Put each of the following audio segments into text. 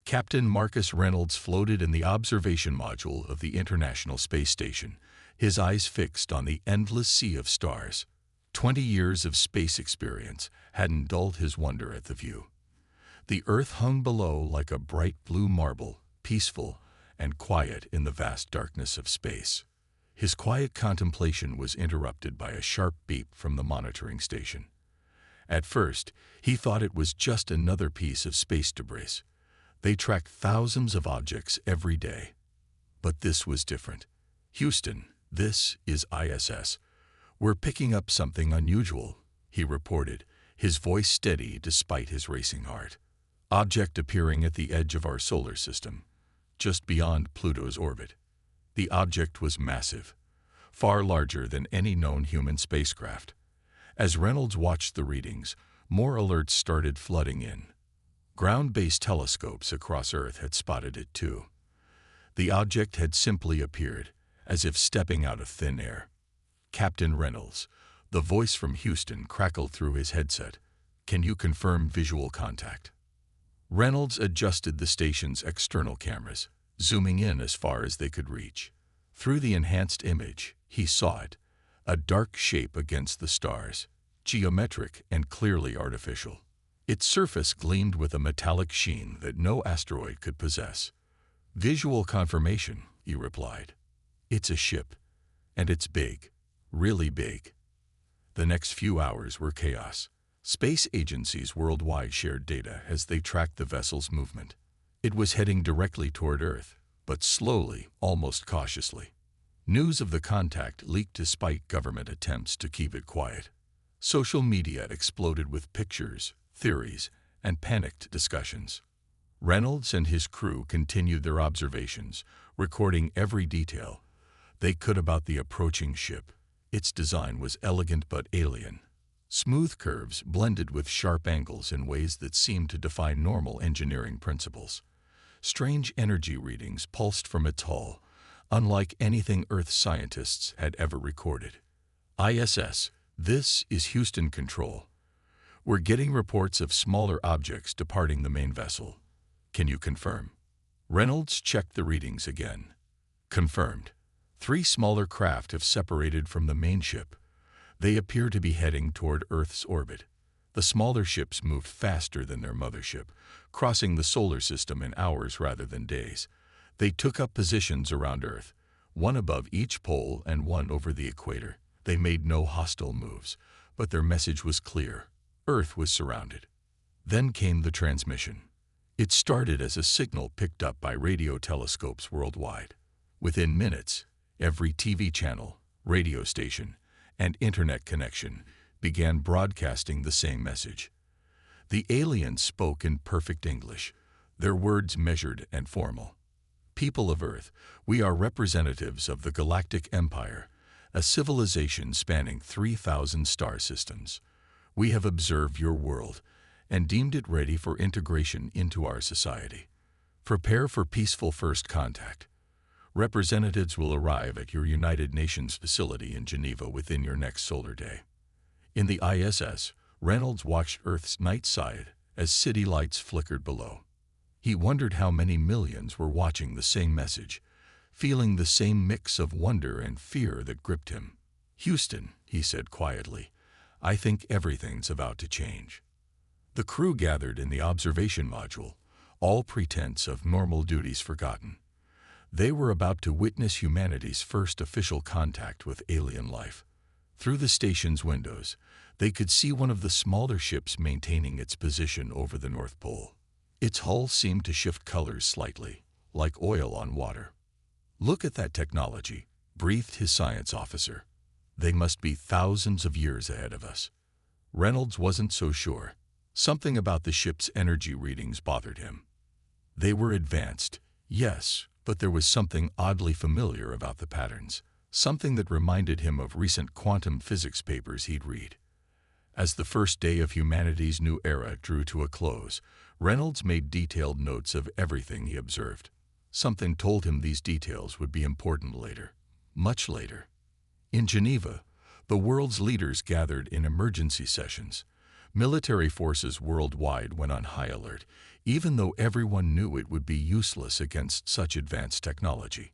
Captain Marcus Reynolds floated in the observation module of the International Space Station, his eyes fixed on the endless sea of stars. 20 years of space experience hadn't dulled his wonder at the view. The Earth hung below like a bright blue marble, peaceful and quiet in the vast darkness of space. His quiet contemplation was interrupted by a sharp beep from the monitoring station. At first, he thought it was just another piece of space debris. They track thousands of objects every day. But this was different. "Houston, this is ISS. We're picking up something unusual," he reported, his voice steady despite his racing heart. "Object appearing at the edge of our solar system, just beyond Pluto's orbit." The object was massive, far larger than any known human spacecraft. As Reynolds watched the readings, more alerts started flooding in. Ground-based telescopes across Earth had spotted it too. The object had simply appeared, as if stepping out of thin air. "Captain Reynolds," the voice from Houston crackled through his headset. "Can you confirm visual contact?" Reynolds adjusted the station's external cameras, zooming in as far as they could reach. Through the enhanced image, he saw it, a dark shape against the stars, geometric and clearly artificial. Its surface gleamed with a metallic sheen that no asteroid could possess. "Visual confirmation," he replied. "It's a ship, and it's big, really big." The next few hours were chaos. Space agencies worldwide shared data as they tracked the vessel's movement. It was heading directly toward Earth, but slowly, almost cautiously. News of the contact leaked despite government attempts to keep it quiet. Social media exploded with pictures, theories, and panicked discussions. Reynolds and his crew continued their observations, recording every detail they could about the approaching ship. Its design was elegant but alien. Smooth curves blended with sharp angles in ways that seemed to defy normal engineering principles. Strange energy readings pulsed from its hull, unlike anything Earth scientists had ever recorded. "ISS, this is Houston Control. We're getting reports of smaller objects departing the main vessel. Can you confirm?" Reynolds checked the readings again. "Confirmed. 3 smaller craft have separated from the main ship. They appear to be heading toward Earth's orbit. The smaller ships moved faster than their mothership, crossing the solar system in hours rather than days. They took up positions around Earth, one above each pole and one over the equator. They made no hostile moves, but their message was clear. Earth was surrounded." Then came the transmission. It started as a signal picked up by radio telescopes worldwide. Within minutes, every TV channel, radio station, and internet connection began broadcasting the same message. The aliens spoke in perfect English, their words measured and formal. "People of Earth, we are representatives of the Galactic Empire, a civilization spanning 3,000 star systems. We have observed your world and deemed it ready for integration into our society. Prepare for peaceful first contact. Representatives will arrive at your United Nations facility in Geneva within your next solar day." In the ISS, Reynolds watched Earth's night side as city lights flickered below. He wondered how many millions were watching the same message, feeling the same mix of wonder and fear that gripped him. "Houston," he said quietly, "I think everything's about to change." The crew gathered in the observation module, all pretense of normal duties forgotten. They were about to witness humanity's first official contact with alien life. Through the station's windows, they could see one of the smaller ships maintaining its position over the North Pole. Its hull seemed to shift colors slightly, like oil on water. "Look at that technology," breathed his science officer. "They must be thousands of years ahead of us." Reynolds wasn't so sure. Something about the ship's energy readings bothered him. They were advanced, yes, but there was something oddly familiar about the patterns, something that reminded him of recent quantum physics papers he'd read. As the first day of humanity's new era drew to a close, Reynolds made detailed notes of everything he observed. Something told him these details would be important later, much later. In Geneva, the world's leaders gathered in emergency sessions, Military forces worldwide went on high alert, even though everyone knew it would be useless against such advanced technology.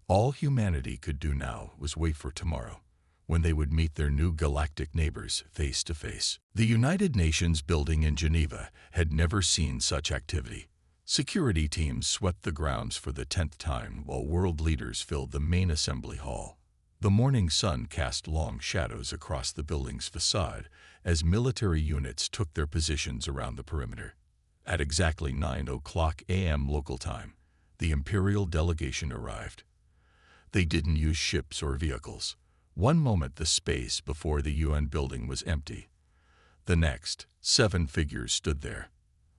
All humanity could do now was wait for tomorrow, when they would meet their new galactic neighbors face to face. The United Nations building in Geneva had never seen such activity. Security teams swept the grounds for the 10th time while world leaders filled the main assembly hall. The morning sun cast long shadows across the building's facade as military units took their positions around the perimeter. At exactly 9:00 a.m. local time, the Imperial delegation arrived. They didn't use ships or vehicles. One moment the space before the UN building was empty. The next, 7 figures stood there.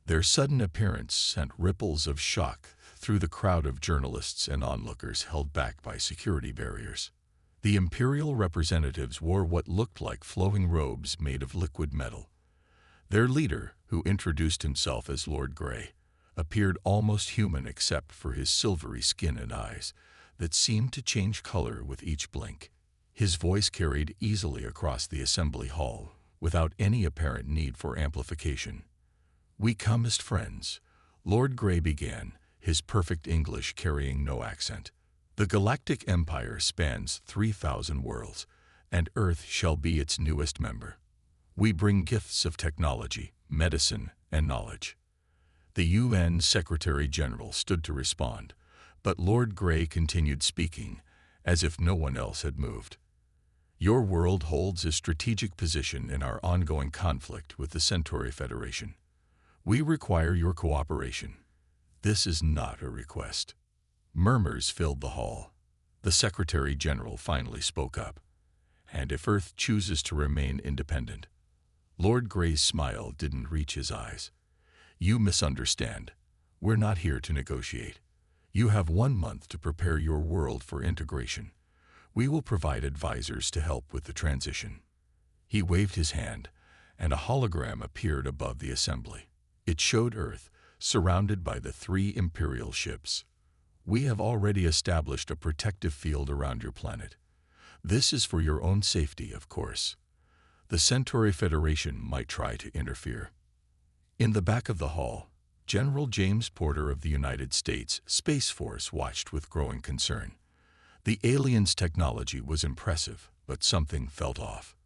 Their sudden appearance sent ripples of shock through the crowd of journalists and onlookers held back by security barriers. The Imperial representatives wore what looked like flowing robes made of liquid metal. Their leader, who introduced himself as Lord Grey, appeared almost human except for his silvery skin and eyes that seemed to change color with each blink. His voice carried easily across the assembly hall without any apparent need for amplification. "We come as friends," Lord Grey began, his perfect English carrying no accent. "The Galactic Empire spans 3,000 worlds, and Earth shall be its newest member. We bring gifts of technology, medicine, and knowledge." The UN Secretary-General stood to respond, but Lord Grey continued speaking, as if no one else had moved. "Your world holds a strategic position in our ongoing conflict with the Centauri Federation. We require your cooperation. This is not a request." Murmurs filled the hall. The Secretary-General finally spoke up. "And if Earth chooses to remain independent?" Lord Grey's smile didn't reach his eyes. "You misunderstand. We're not here to negotiate. You have 1 month to prepare your world for integration. We will provide advisors to help with the transition." He waved his hand, and a hologram appeared above the assembly. It showed Earth, surrounded by the 3 Imperial ships. "We have already established a protective field around your planet. This is for your own safety, of course. The Centauri Federation might try to interfere." In the back of the hall, General James Porter of the United States Space Force watched with growing concern. The aliens' technology was impressive, but something felt off.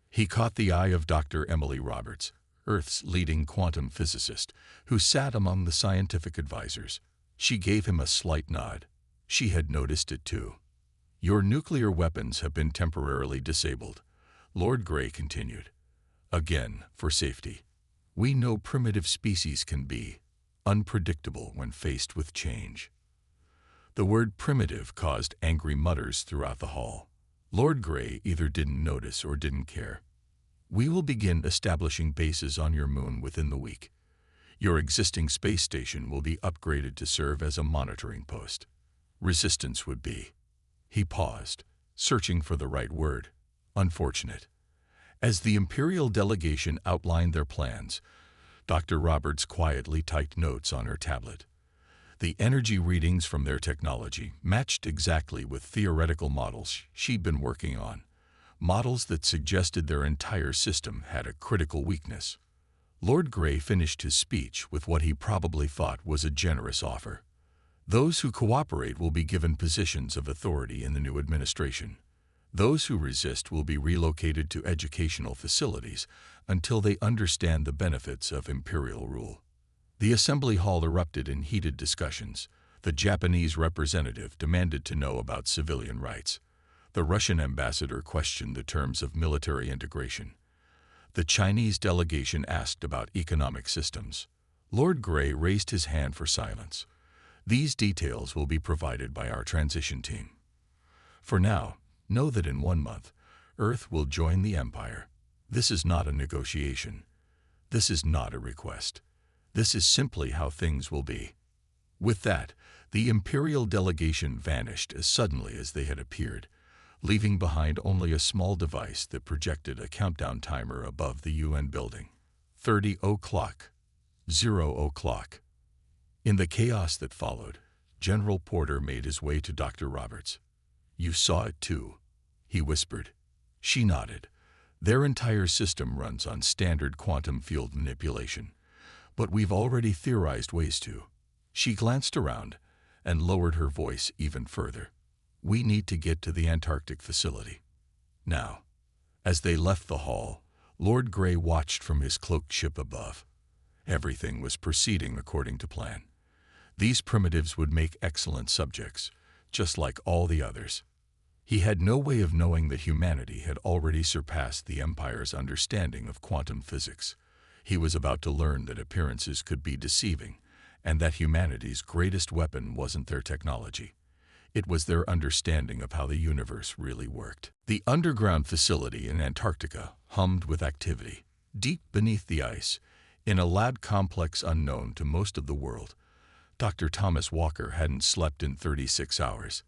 He caught the eye of Dr. Emily Roberts, Earth's leading quantum physicist, who sat among the scientific advisors. She gave him a slight nod. She had noticed it too. "Your nuclear weapons have been temporarily disabled," Lord Grey continued. "Again, for safety. We know primitive species can be unpredictable when faced with change." The word primitive caused angry mutters throughout the hall. Lord Grey either didn't notice or didn't care. "We will begin establishing bases on your moon within the week. Your existing space station will be upgraded to serve as a monitoring post. Resistance would be—" He paused, searching for the right word. "Unfortunate." As the Imperial delegation outlined their plans, Dr. Roberts quietly typed notes on her tablet. The energy readings from their technology matched exactly with theoretical models she'd been working on, models that suggested their entire system had a critical weakness. Lord Grey finished his speech with what he probably thought was a generous offer. "Those who cooperate will be given positions of authority in the new administration. Those who resist will be relocated to educational facilities until they understand the benefits of imperial rule." The assembly hall erupted in heated discussions. The Japanese representative demanded to know about civilian rights. The Russian ambassador questioned the terms of military integration. The Chinese delegation asked about economic systems. Lord Grey raised his hand for silence. "These details will be provided by our transition team. For now, know that in 1 month, Earth will join the Empire. This is not a negotiation. This is not a request. This is simply how things will be." With that, the Imperial delegation vanished as suddenly as they had appeared, leaving behind only a small device that projected a countdown timer above the UN building. 30:00, 00:00. In the chaos that followed, General Porter made his way to Dr. Roberts. "You saw it too," he whispered. She nodded. Their entire system runs on standard quantum field manipulation, but we've already theorized ways to. She glanced around and lowered her voice even further. We need to get to the Antarctic facility. Now, as they left the hall, Lord Grey watched from his cloaked ship above. Everything was proceeding according to plan. These primitives would make excellent subjects, just like all the others. He had no way of knowing that humanity had already surpassed the Empire's understanding of quantum physics. He was about to learn that appearances could be deceiving, and that humanity's greatest weapon wasn't their technology. It was their understanding of how the universe really worked. The underground facility in Antarctica hummed with activity. Deep beneath the ice, in a lab complex unknown to most of the world, Dr. Thomas Walker hadn't slept in 36 hours.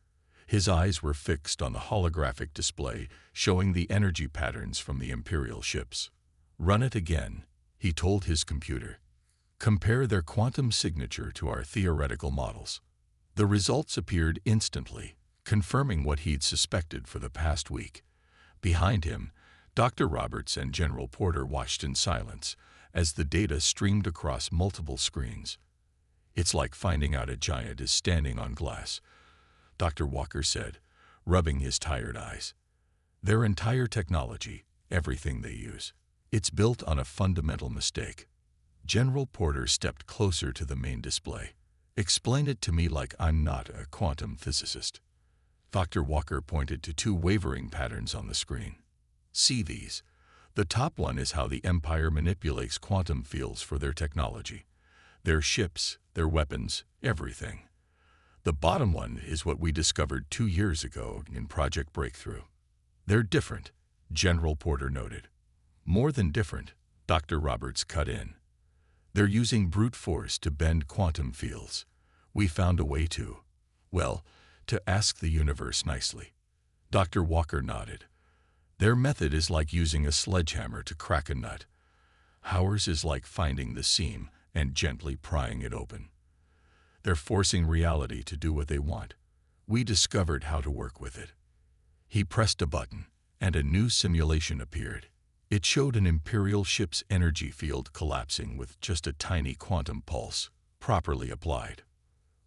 His eyes were fixed on the holographic display showing the energy patterns from the Imperial ships. Run it again, he told his computer. Compare their quantum signature to our theoretical models. The results appeared instantly, confirming what he'd suspected for the past week. Behind him, Dr. Roberts and General Porter watched in silence as the data streamed across multiple screens. It's like finding out a giant is standing on glass, Dr. Walker said, rubbing his tired eyes. Their entire technology, everything they use, it's built on a fundamental mistake. General Porter stepped closer to the main display. Explain it to me like I'm not a quantum physicist. Dr. Walker pointed to two wavering patterns on the screen. See these. The top one is how the Empire manipulates quantum fields for their technology. Their ships, their weapons, everything. The bottom one is what we discovered 2 years ago in Project Breakthrough. They're different, General Porter noted. More than different, Dr. Roberts cut in. They're using brute force to bend quantum fields. We found a way to ask the universe nicely. Dr. Walker nodded. Their method is like using a sledgehammer to crack a nut. Ours is like finding the seam and gently prying it open. They're forcing reality to do what they want. We discovered how to work with it. He pressed a button, and a new simulation appeared. It showed an Imperial ship's energy field collapsing with just a tiny quantum pulse, properly applied.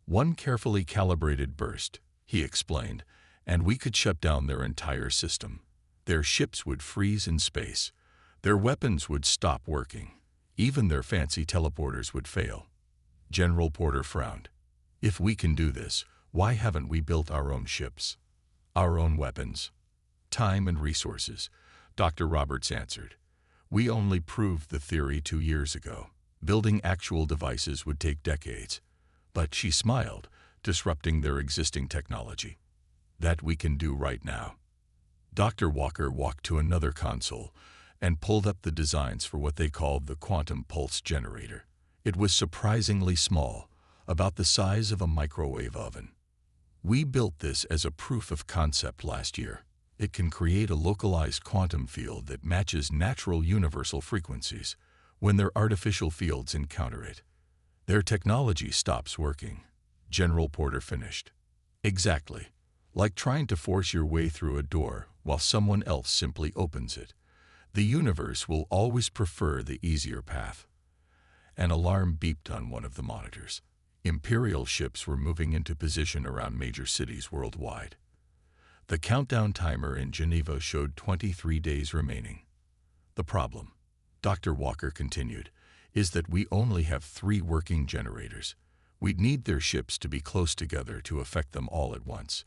One carefully calibrated burst, he explained, and we could shut down their entire system. Their ships would freeze in space. Their weapons would stop working. Even their fancy teleporters would fail. General Porter frowned. If we can do this, why haven't we built our own ships? Our own weapons? Time and resources, Dr. Roberts answered. We only proved the theory 2 years ago. Building actual devices would take decades. But she smiled, disrupting their existing technology. That we can do right now. Dr. Walker walked to another console and pulled up the designs for what they called the quantum pulse generator. It was surprisingly small, about the size of a microwave oven. We built this as a proof of concept last year. It can create a localized quantum field that matches natural universal frequencies when their artificial fields encounter it. Their technology stops working, General Porter finished. Exactly, like trying to force your way through a door while someone else simply opens it. The universe will always prefer the easier path. An alarm beeped on one of the monitors. Imperial ships were moving into position around major cities worldwide. The countdown timer in Geneva showed 23 days remaining. The problem, Dr. Walker continued, is that we only have 3 working generators. We'd need their ships to be close together to affect them all at once.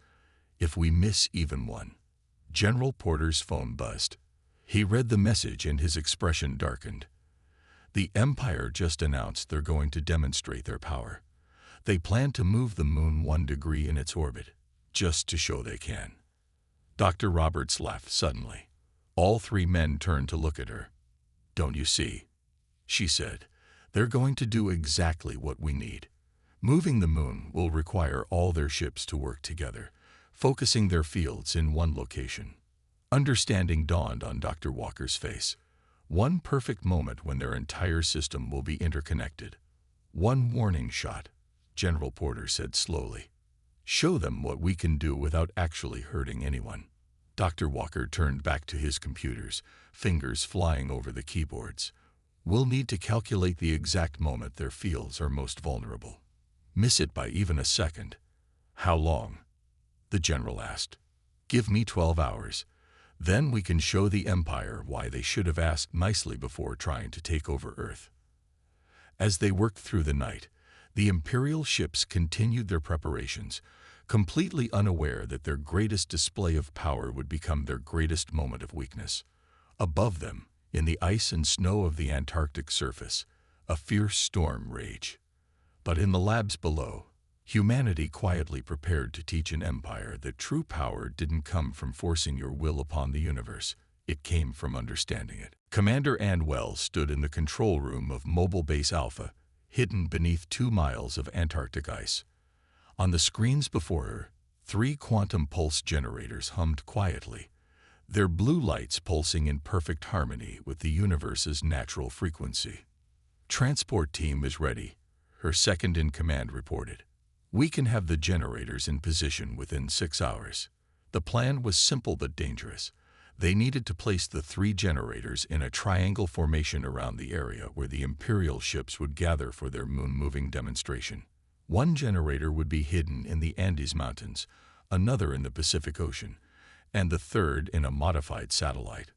If we miss even one. General Porter's phone buzzed. He read the message and his expression darkened. The Empire just announced they're going to demonstrate their power. They plan to move the moon 1 degree in its orbit, just to show they can. Dr. Roberts laughed suddenly. All 3 men turned to look at her. Don't you see? She said. They're going to do exactly what we need. Moving the moon will require all their ships to work together, focusing their fields in one location. Understanding dawned on Dr. Walker's face. One perfect moment when their entire system will be interconnected. One warning shot, General Porter said slowly. Show them what we can do without actually hurting anyone. Dr. Walker turned back to his computers, fingers flying over the keyboards. We'll need to calculate the exact moment their fields are most vulnerable. Miss it by even a second. How long? The general asked. Give me 12 hours. Then we can show the Empire why they should have asked nicely before trying to take over Earth. As they worked through the night, the Imperial ships continued their preparations, completely unaware that their greatest display of power would become their greatest moment of weakness. Above them, in the ice and snow of the Antarctic surface, a fierce storm raged. But in the labs below, humanity quietly prepared to teach an empire that true power didn't come from forcing your will upon the universe. It came from understanding it. Commander Ann Wells stood in the control room of Mobile Base Alpha, hidden beneath 2 miles of Antarctic ice. On the screens before her, 3 quantum pulse generators hummed quietly, their blue lights pulsing in perfect harmony with the universe's natural frequency. Transport team is ready, her second-in-command reported. We can have the generators in position within 6 hours. The plan was simple but dangerous. They needed to place the 3 generators in a triangle formation around the area where the Imperial ships would gather for their moon-moving demonstration. 1 generator would be hidden in the Andes Mountains, another in the Pacific Ocean, and the third in a modified satellite.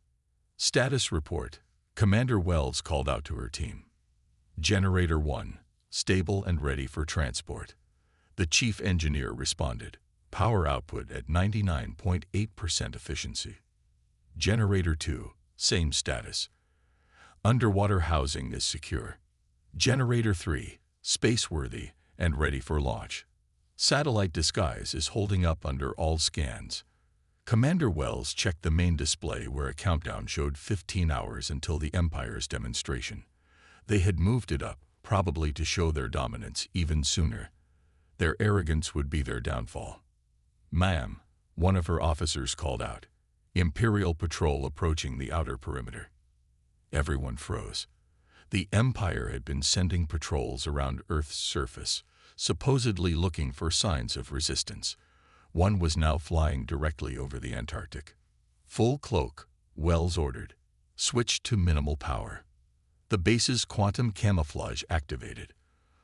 Status report. Commander Wells called out to her team. Generator 1, stable and ready for transport. The chief engineer responded, power output at 99.8% efficiency. Generator 2, same status. Underwater housing is secure. Generator 3, space-worthy and ready for launch. Satellite disguise is holding up under all scans. Commander Wells checked the main display where a countdown showed 15 hours until the Empire's demonstration. They had moved it up, probably to show their dominance even sooner. Their arrogance would be their downfall. Ma'am, one of her officers called out. Imperial patrol approaching the outer perimeter. Everyone froze. The Empire had been sending patrols around Earth's surface, supposedly looking for signs of resistance. One was now flying directly over the Antarctic. Full cloak, Wells ordered. Switch to minimal power. The base's quantum camouflage activated.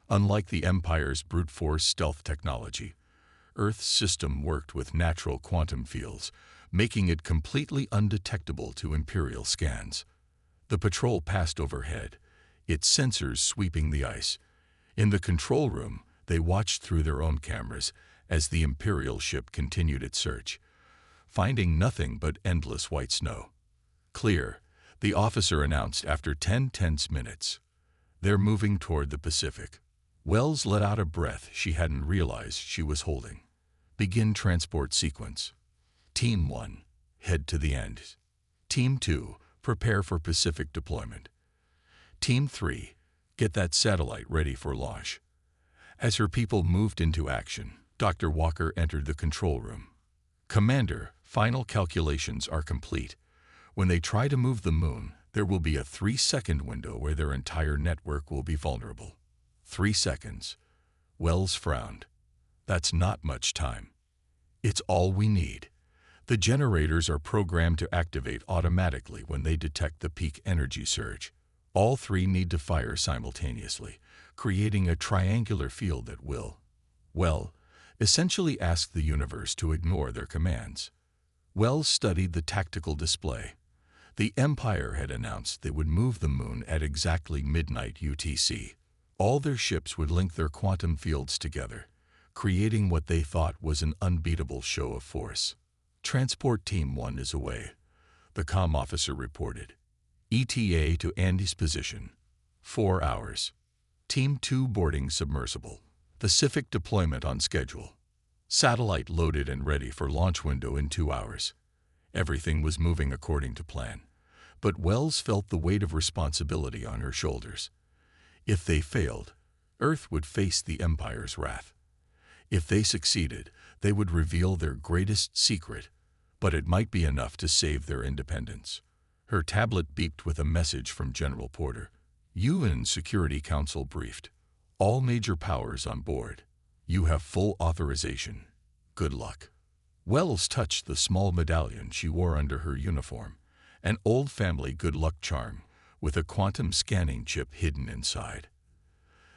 Unlike the Empire's brute force stealth technology, Earth's system worked with natural quantum fields, making it completely undetectable to Imperial scans. The patrol passed overhead, its sensors sweeping the ice. In the control room, they watched through their own cameras as the Imperial ship continued its search, finding nothing but endless white snow. Clear, the officer announced after 10 tense minutes. They're moving toward the Pacific. Wells let out a breath she hadn't realized she was holding. Begin transport sequence. Team 1, head to the Andes. Team 2, prepare for Pacific deployment. Team 3, get that satellite ready for launch. As her people moved into action, Dr. Walker entered the control room. Commander, final calculations are complete. When they try to move the moon, there will be a 3-second window where their entire network will be vulnerable. 3 seconds. Wells frowned. That's not much time. It's all we need. The generators are programmed to activate automatically when they detect the peak energy surge. All 3 need to fire simultaneously, creating a triangular field that will, well, essentially ask the universe to ignore their commands. Wells studied the tactical display. The Empire had announced they would move the moon at exactly midnight UTC. All their ships would link their quantum fields together, creating what they thought was an unbeatable show of force. Transport Team 1 is away, the comm officer reported. ETA to Andy's position, 4 hours. Team 2 boarding submersible. Pacific deployment on schedule. Satellite loaded and ready for launch window in 2 hours. Everything was moving according to plan, but Wells felt the weight of responsibility on her shoulders. If they failed, Earth would face the Empire's wrath. If they succeeded, they would reveal their greatest secret, but it might be enough to save their independence. Her tablet beeped with a message from General Porter. UN Security Council briefed. All major powers on board. You have full authorization. Good luck. Wells touched the small medallion she wore under her uniform, an old family good luck charm with a quantum scanning chip hidden inside.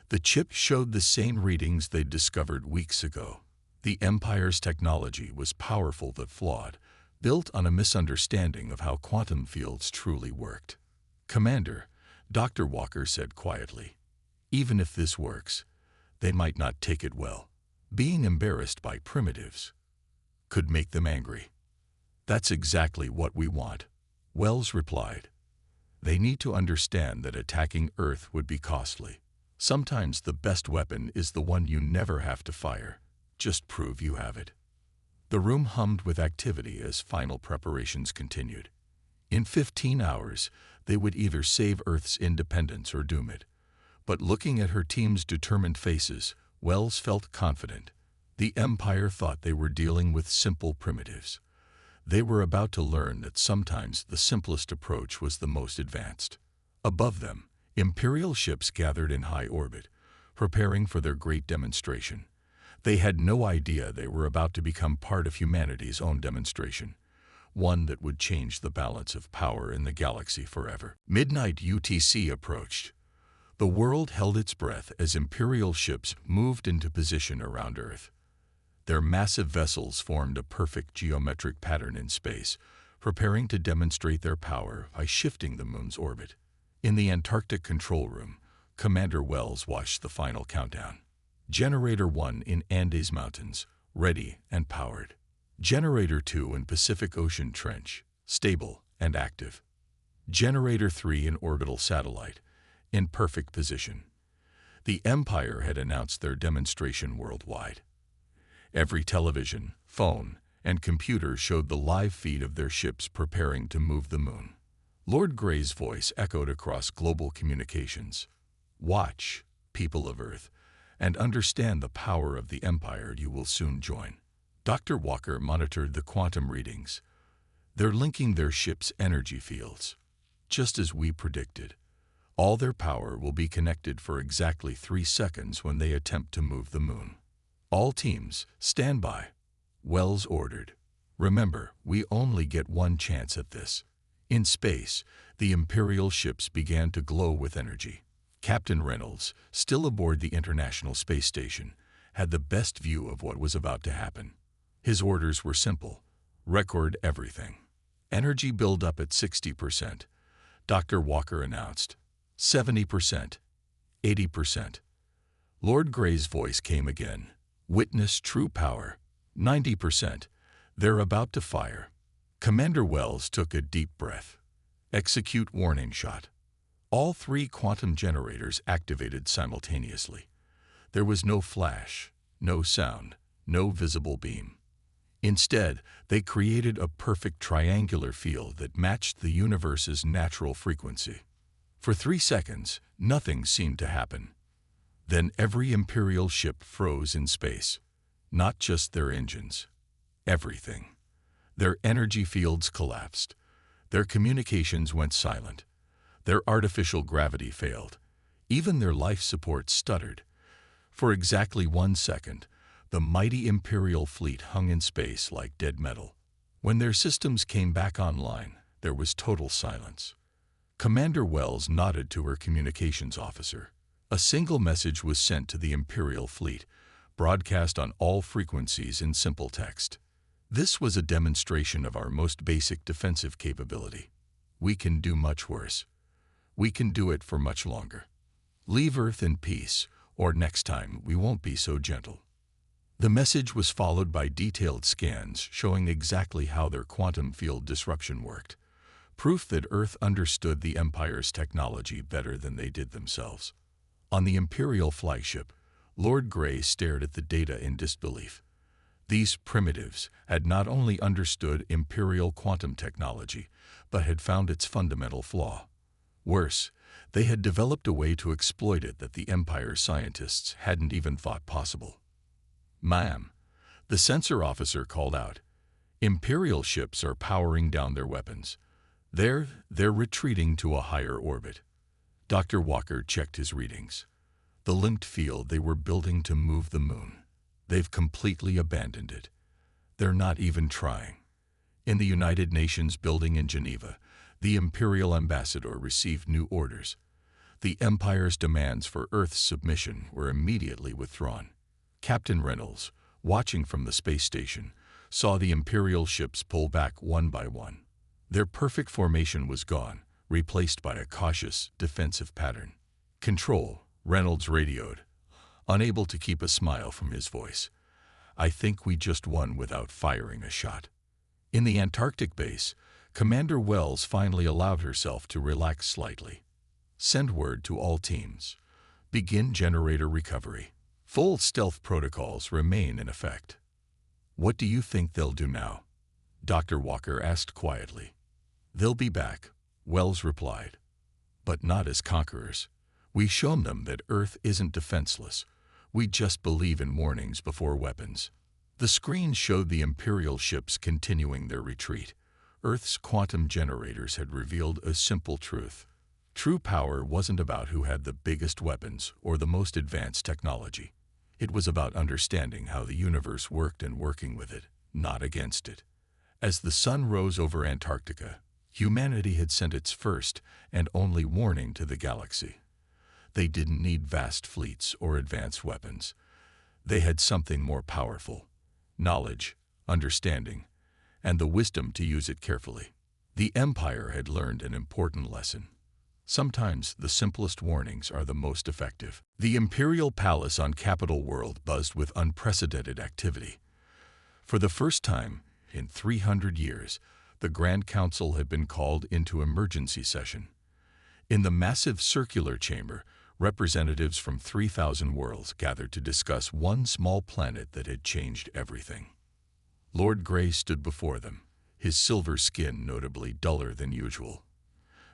The chip showed the same readings they'd discovered weeks ago. The Empire's technology was powerful but flawed, built on a misunderstanding of how quantum fields truly worked. "Commander," Dr. Walker said quietly, "even if this works, they might not take it well. Being embarrassed by primitives could make them angry." "That's exactly what we want," Wells replied. "They need to understand that attacking Earth would be costly. Sometimes the best weapon is the one you never have to fire. Just prove you have it." The room hummed with activity as final preparations continued. In 15 hours, they would either save Earth's independence or doom it. But looking at her team's determined faces, Wells felt confident. The Empire thought they were dealing with simple primitives. They were about to learn that sometimes the simplest approach was the most advanced. Above them, Imperial ships gathered in high orbit, preparing for their great demonstration. They had no idea they were about to become part of humanity's own demonstration, one that would change the balance of power in the galaxy forever. Midnight UTC approached. The world held its breath as Imperial ships moved into position around Earth. Their massive vessels formed a perfect geometric pattern in space, preparing to demonstrate their power by shifting the moon's orbit. In the Antarctic control room, Commander Wells watched the final countdown. Generator 1 in Andes Mountains, ready and powered. Generator 2 in Pacific Ocean Trench, stable and active. Generator 3 in Orbital Satellite, in perfect position. The Empire had announced their demonstration worldwide. Every television, phone, and computer showed the live feed of their ships preparing to move the moon. Lord Grey's voice echoed across global communications. "Watch, people of Earth, and understand the power of the Empire you will soon join." Dr. Walker monitored the quantum readings. "They're linking their ship's energy fields. Just as we predicted. All their power will be connected for exactly 3 seconds when they attempt to move the moon. All teams, stand by," Wells ordered. "Remember, we only get one chance at this." In space, the Imperial ships began to glow with energy. Captain Reynolds, still aboard the International Space Station, had the best view of what was about to happen. His orders were simple: record everything. Energy buildup at 60%. Dr. Walker announced. 70%. 80%. Lord Grey's voice came again. "Witness true power. 90%. They're about to fire." Commander Wells took a deep breath. "Execute warning shot." All 3 quantum generators activated simultaneously. There was no flash, no sound, no visible beam. Instead, they created a perfect triangular field that matched the universe's natural frequency. For 3 seconds, nothing seemed to happen. Then every Imperial ship froze in space. Not just their engines. Everything. Their energy fields collapsed. Their communications went silent. Their artificial gravity failed. Even their life support stuttered. For exactly 1 second, the mighty Imperial fleet hung in space like dead metal. When their systems came back online, there was total silence. Commander Wells nodded to her communications officer. A single message was sent to the Imperial fleet, broadcast on all frequencies in simple text. "This was a demonstration of our most basic defensive capability. We can do much worse. We can do it for much longer. Leave Earth in peace, or next time we won't be so gentle." The message was followed by detailed scans showing exactly how their quantum field disruption worked, proof that Earth understood the Empire's technology better than they did themselves. On the Imperial flagship, Lord Grey stared at the data in disbelief. These primitives had not only understood Imperial quantum technology, but had found its fundamental flaw. Worse, they had developed a way to exploit it that the Empire's scientists hadn't even thought possible. "Ma'am," the sensor officer called out, "Imperial ships are powering down their weapons. They're retreating to a higher orbit." Dr. Walker checked his readings. The linked field they were building to move the moon. They've completely abandoned it. They're not even trying. In the United Nations building in Geneva, the Imperial Ambassador received new orders. The Empire's demands for Earth's submission were immediately withdrawn. Captain Reynolds, watching from the space station, saw the Imperial ships pull back one by one. Their perfect formation was gone, replaced by a cautious, defensive pattern. "Control," Reynolds radioed, unable to keep a smile from his voice. "I think we just won without firing a shot." In the Antarctic base, Commander Wells finally allowed herself to relax slightly. "Send word to all teams. Begin generator recovery. Full stealth protocols remain in effect." "What do you think they'll do now?" Dr. Walker asked quietly. "They'll be back," Wells replied. "But not as conquerors. We've shown them that Earth isn't defenseless. We just believe in warnings before weapons." The screen showed the Imperial ships continuing their retreat. Earth's quantum generators had revealed a simple truth. True power wasn't about who had the biggest weapons or the most advanced technology. It was about understanding how the universe worked and working with it, not against it. As the sun rose over Antarctica, humanity had sent its first and only warning to the galaxy. They didn't need vast fleets or advanced weapons. They had something more powerful: knowledge, understanding, and the wisdom to use it carefully. The Empire had learned an important lesson. Sometimes the simplest warnings are the most effective. The Imperial Palace on Capital World buzzed with unprecedented activity. For the first time in 300 years, the Grand Council had been called into emergency session. In the massive circular chamber, representatives from 3,000 worlds gathered to discuss one small planet that had changed everything. Lord Grey stood before them, his silver skin notably duller than usual.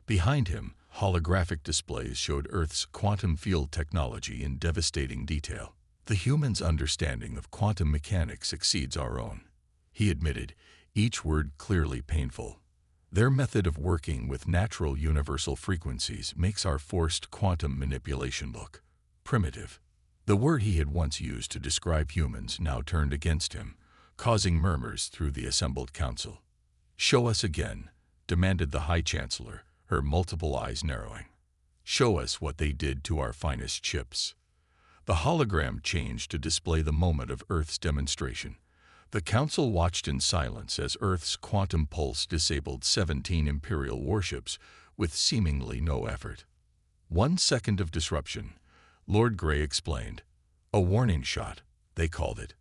Behind him, holographic displays showed Earth's quantum field technology in devastating detail. "The humans' understanding of quantum mechanics exceeds our own," he admitted, each word clearly painful. "Their method of working with natural universal frequencies makes our forced quantum manipulation look primitive." The word he had once used to describe humans now turned against him, causing murmurs through the assembled council. "Show us again," demanded the High Chancellor, her multiple eyes narrowing. "Show us what they did to our finest ships." The hologram changed to display the moment of Earth's demonstration. The Council watched in silence as Earth's quantum pulse disabled 17 Imperial warships with seemingly no effort. 1 second of disruption, Lord Grey explained. "A warning shot," they called it.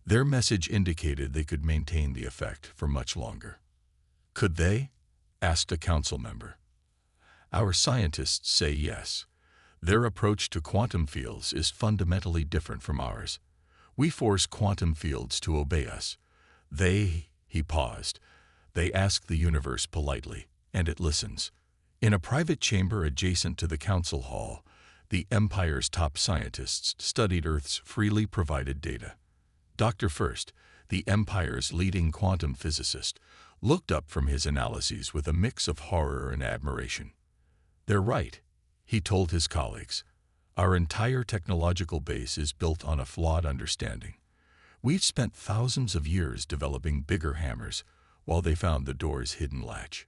Their message indicated they could maintain the effect for much longer. "Could they?" asked a council member. "Our scientists say yes. Their approach to quantum fields is fundamentally different from ours. We force quantum fields to obey us. He paused. They ask the universe politely, and it listens." In a private chamber adjacent to the council hall, the Empire's top scientists studied Earth's freely provided data. Dr. First, the Empire's leading quantum physicist, looked up from his analyses with a mix of horror and admiration. "They're right," he told his colleagues. "Our entire technological base is built on a flawed understanding. We've spent thousands of years developing bigger hammers, while they found the door's hidden latch."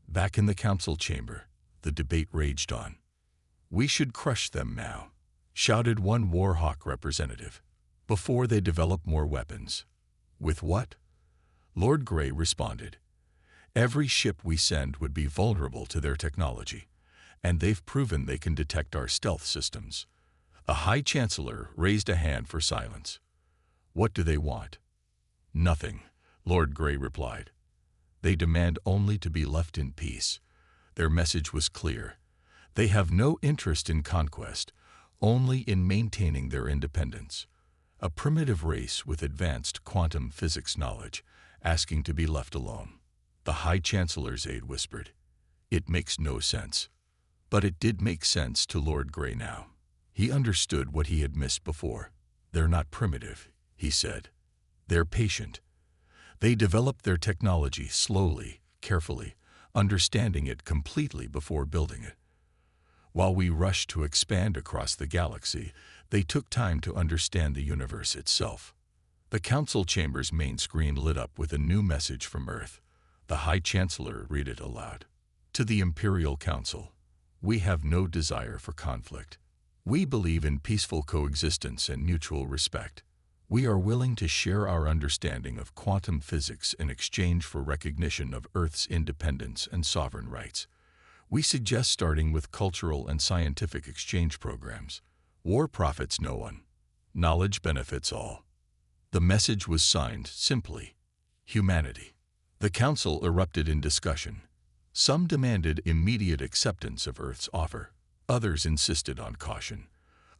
Back in the council chamber, the debate raged on. "We should crush them now," shouted one Warhawk representative, "before they develop more weapons." "With what?" Lord Grey responded. "Every ship we send would be vulnerable to their technology, and they've proven they can detect our stealth systems." A High Chancellor raised a hand for silence. "What do they want?" "Nothing," Lord Grey replied. "They demand only to be left in peace." Their message was clear. They have no interest in conquest, only in maintaining their independence. A primitive race with advanced quantum physics knowledge, asking to be left alone. The High Chancellor's aide whispered, "It makes no sense." But it did make sense to Lord Grey now. He understood what he had missed before. "They're not primitive," he said. "They're patient. They developed their technology slowly, carefully, understanding it completely before building it. While we rushed to expand across the galaxy, they took time to understand the universe itself. The council chamber's main screen lit up with a new message from Earth. The High Chancellor read it aloud. To the Imperial Council, we have no desire for conflict. We believe in peaceful coexistence and mutual respect. We are willing to share our understanding of quantum physics in exchange for recognition of Earth's independence and sovereign rights. We suggest starting with cultural and scientific exchange programs. War profits no one. Knowledge benefits all. The message was signed simply, humanity. The council erupted in discussion. Some demanded immediate acceptance of Earth's offer. Others insisted on caution.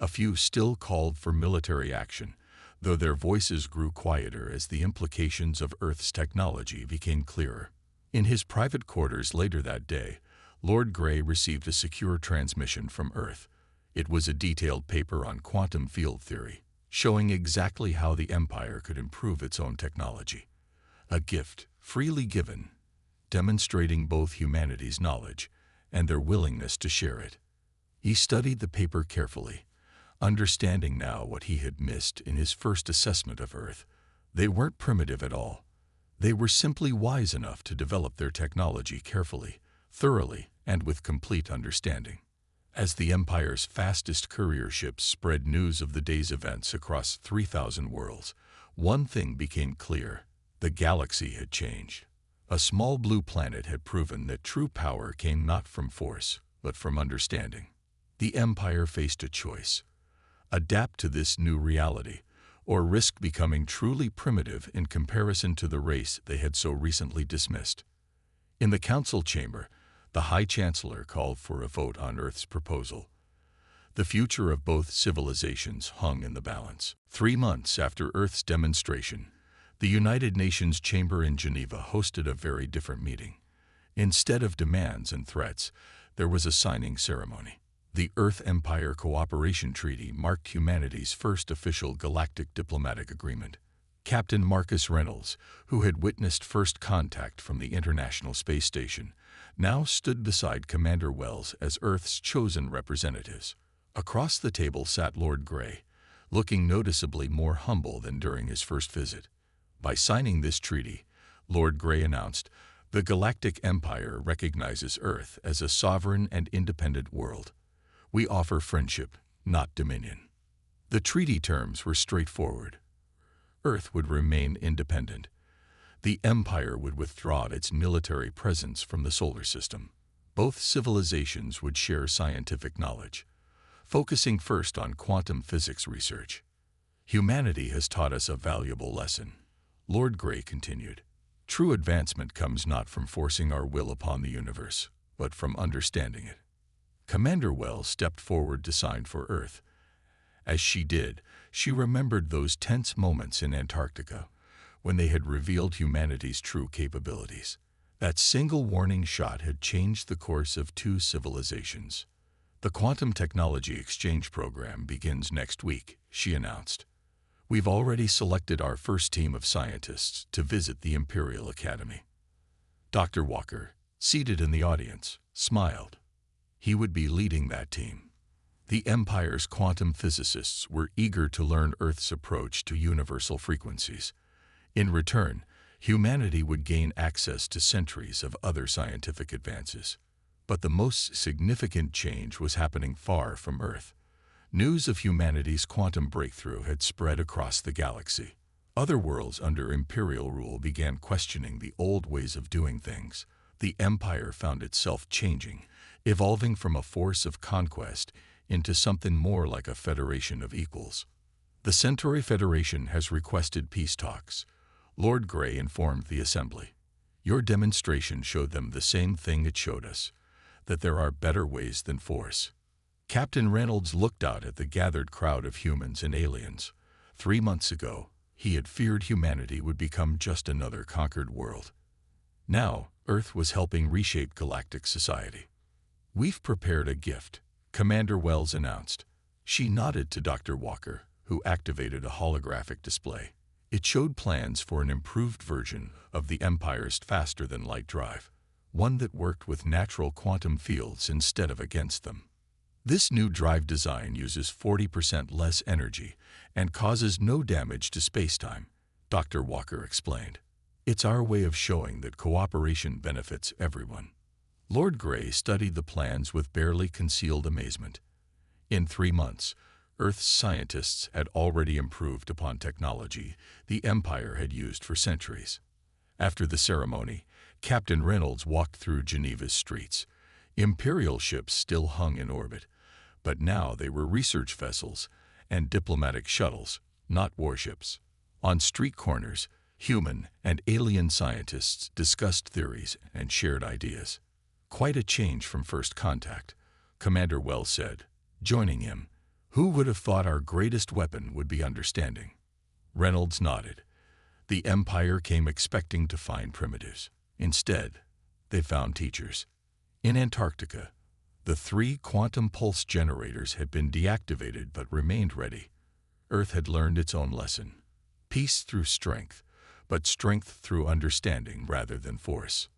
A few still called for military action, though their voices grew quieter as the implications of Earth's technology became clearer. In his private quarters later that day, Lord Grey received a secure transmission from Earth. It was a detailed paper on quantum field theory, showing exactly how the Empire could improve its own technology. A gift, freely given, demonstrating both humanity's knowledge and their willingness to share it. He studied the paper carefully, understanding now what he had missed in his first assessment of Earth. They weren't primitive at all. They were simply wise enough to develop their technology carefully, thoroughly, and with complete understanding. As the Empire's fastest courier ships spread news of the day's events across 3,000 worlds, one thing became clear. The galaxy had changed. A small blue planet had proven that true power came not from force, but from understanding. The Empire faced a choice: adapt to this new reality, or risk becoming truly primitive in comparison to the race they had so recently dismissed. In the council chamber, the High Chancellor called for a vote on Earth's proposal. The future of both civilizations hung in the balance. 3 months after Earth's demonstration, the United Nations Chamber in Geneva hosted a very different meeting. Instead of demands and threats, there was a signing ceremony. The Earth-Empire Cooperation Treaty marked humanity's first official galactic diplomatic agreement. Captain Marcus Reynolds, who had witnessed first contact from the International Space Station, now stood beside Commander Wells as Earth's chosen representatives. Across the table sat Lord Grey, looking noticeably more humble than during his first visit. By signing this treaty, Lord Grey announced, the Galactic Empire recognizes Earth as a sovereign and independent world. We offer friendship, not dominion. The treaty terms were straightforward. Earth would remain independent. The Empire would withdraw its military presence from the solar system. Both civilizations would share scientific knowledge, focusing first on quantum physics research. Humanity has taught us a valuable lesson, Lord Grey continued. True advancement comes not from forcing our will upon the universe, but from understanding it. Commander Wells stepped forward to sign for Earth. As she did, she remembered those tense moments in Antarctica, when they had revealed humanity's true capabilities. That single warning shot had changed the course of 2 civilizations. The Quantum Technology Exchange Program begins next week, she announced. We've already selected our first team of scientists to visit the Imperial Academy. Dr. Walker, seated in the audience, smiled. He would be leading that team. The Empire's quantum physicists were eager to learn Earth's approach to universal frequencies. In return, humanity would gain access to centuries of other scientific advances. But the most significant change was happening far from Earth. News of humanity's quantum breakthrough had spread across the galaxy. Other worlds under Imperial rule began questioning the old ways of doing things. The Empire found itself changing, evolving from a force of conquest into something more like a federation of equals. The Centauri Federation has requested peace talks, Lord Grey informed the Assembly. Your demonstration showed them the same thing it showed us, that there are better ways than force. Captain Reynolds looked out at the gathered crowd of humans and aliens. 3 months ago, he had feared humanity would become just another conquered world. Now, Earth was helping reshape galactic society. We've prepared a gift, Commander Wells announced. She nodded to Dr. Walker, who activated a holographic display. It showed plans for an improved version of the Empire's faster-than-light drive, one that worked with natural quantum fields instead of against them. This new drive design uses 40% less energy and causes no damage to spacetime. Dr. Walker explained. It's our way of showing that cooperation benefits everyone. Lord Grey studied the plans with barely concealed amazement. In 3 months, Earth's scientists had already improved upon technology the Empire had used for centuries. After the ceremony, Captain Reynolds walked through Geneva's streets. Imperial ships still hung in orbit, but now they were research vessels and diplomatic shuttles, not warships. On street corners, human and alien scientists discussed theories and shared ideas. Quite a change from first contact, Commander Wells said, joining him. Who would have thought our greatest weapon would be understanding? Reynolds nodded. The Empire came expecting to find primitives. Instead, they found teachers. In Antarctica, the 3 quantum pulse generators had been deactivated but remained ready. Earth had learned its own lesson. Peace through strength, but strength through understanding rather than force.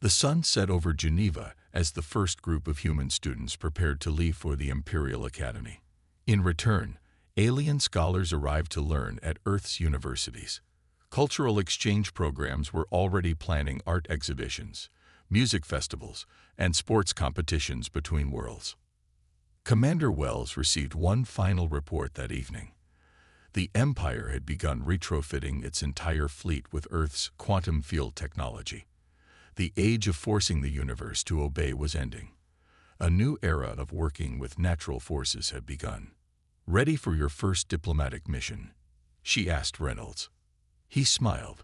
The sun set over Geneva as the first group of human students prepared to leave for the Imperial Academy. In return, alien scholars arrived to learn at Earth's universities. Cultural exchange programs were already planning art exhibitions, music festivals, and sports competitions between worlds. Commander Wells received one final report that evening. The Empire had begun retrofitting its entire fleet with Earth's quantum field technology. The age of forcing the universe to obey was ending. A new era of working with natural forces had begun. Ready for your first diplomatic mission? She asked Reynolds. He smiled,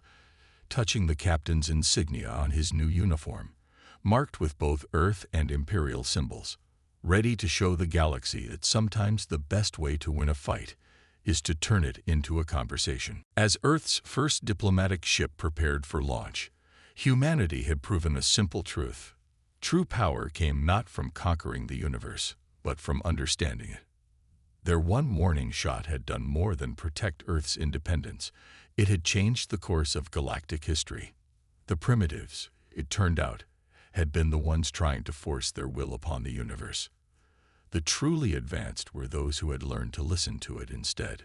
touching the captain's insignia on his new uniform, marked with both Earth and Imperial symbols. Ready to show the galaxy that sometimes the best way to win a fight is to turn it into a conversation. As Earth's first diplomatic ship prepared for launch, humanity had proven a simple truth. True power came not from conquering the universe, but from understanding it. Their one warning shot had done more than protect Earth's independence. It had changed the course of galactic history. The primitives, it turned out, had been the ones trying to force their will upon the universe. The truly advanced were those who had learned to listen to it instead.